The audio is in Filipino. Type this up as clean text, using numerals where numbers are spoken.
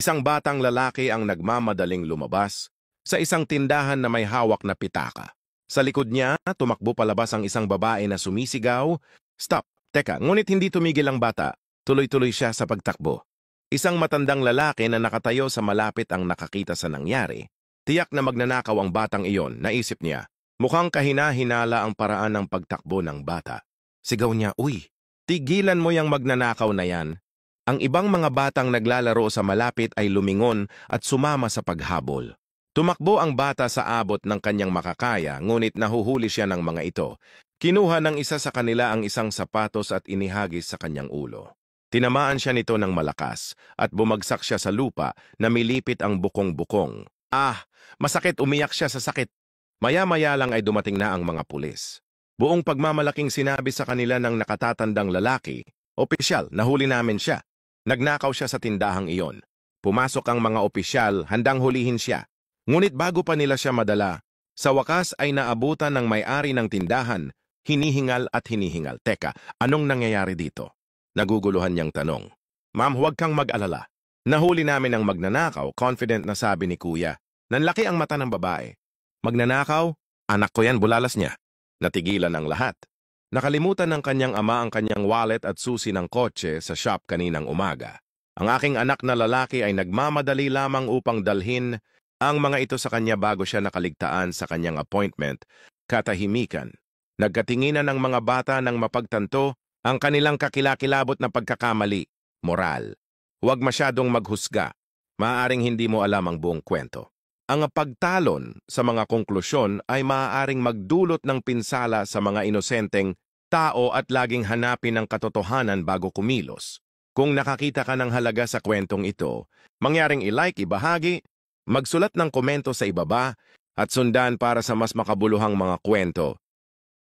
Isang batang lalaki ang nagmamadaling lumabas sa isang tindahan na may hawak na pitaka. Sa likod niya, tumakbo palabas ang isang babae na sumisigaw, "Stop! Teka, ngunit hindi tumigil ang bata. Tuloy-tuloy siya sa pagtakbo. Isang matandang lalaki na nakatayo sa malapit ang nakakita sa nangyari. Tiyak na magnanakaw ang batang iyon, naisip niya. Mukhang kahina-hinala ang paraan ng pagtakbo ng bata. Sigaw niya, "Uy, tigilan mo yang magnanakaw na yan." Ang ibang mga batang naglalaro sa malapit ay lumingon at sumama sa paghabol. Tumakbo ang bata sa abot ng kanyang makakaya, ngunit nahuhuli siya ng mga ito. Kinuha ng isa sa kanila ang isang sapatos at inihagis sa kanyang ulo. Tinamaan siya nito ng malakas at bumagsak siya sa lupa na milipit ang bukong-bukong. Masakit, umiyak siya sa sakit. Maya-maya lang ay dumating na ang mga pulis. Buong pagmamalaking sinabi sa kanila ng nakatatandang lalaki, "Opisyal, nahuli namin siya." Nagnakaw siya sa tindahang iyon. Pumasok ang mga opisyal, handang hulihin siya. Ngunit bago pa nila siya madala, sa wakas ay naabutan ng may-ari ng tindahan, hinihingal at hinihingal. Teka, anong nangyayari dito? Naguguluhan niyang tanong. "Ma'am, huwag kang mag-alala. Nahuli namin ang magnanakaw," confident na sabi ni Kuya. Nanlaki ang mata ng babae. "Magnanakaw? Anak ko yan, bulalas niya." Natigilan ang lahat. Nakalimutan ng kanyang ama ang kanyang wallet at susi ng kotse sa shop kaninang umaga. Ang aking anak na lalaki ay nagmamadali lamang upang dalhin ang mga ito sa kanya bago siya nakaligtaan sa kanyang appointment. Katahimikan. Nagkatinginan ng mga bata ng mapagtanto ang kanilang kakilakilabot na pagkakamali. Moral. Huwag masyadong maghusga. Maaaring hindi mo alam ang buong kwento. Ang pagtalon sa mga konklusyon ay maaaring magdulot ng pinsala sa mga inosenteng tao at laging hanapin ang katotohanan bago kumilos. Kung nakakita ka ng halaga sa kwentong ito, mangyaring i-like, ibahagi, magsulat ng komento sa ibaba at sundan para sa mas makabuluhang mga kwento